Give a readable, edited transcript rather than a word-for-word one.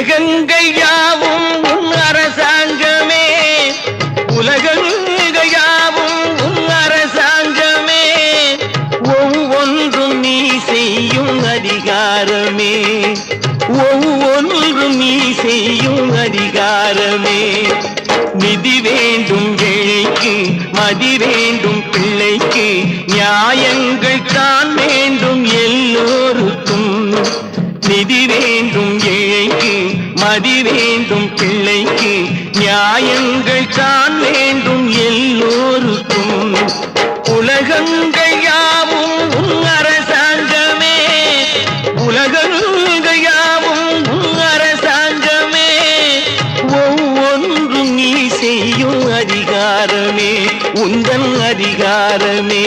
உலகங்கள் யாவும் உன் அரசாங்கமே, உலகங்கள் யாவும் உன் அரசாங்கமே, ஒவ்வொன்றும் நீ செய்யும் அதிகாரமே, ஒவ்வொன்றும் நீ செய்யும் அதிகாரமே. நிதி வேண்டும் ஏழைக்கு, மதி வேண்டும் பிள்ளைக்கு, நியாயங்கள் தான் வேண்டும் எல்லோருக்கும். நிதி வேண்டும் ஏழைக்கு, மதி வேண்டும் பிள்ளைக்கு, நியாயங்கள் தான் வேண்டும் எல்லோருக்கும். உலகங்கள் யாவும் உன் அரசாங்கமே, உலகங்கள் யாவும் உன் அரசாங்கமே, ஒவ்வொன்றும் நீ செய்யும் அதிகாரமே, உந்தன் அதிகாரமே.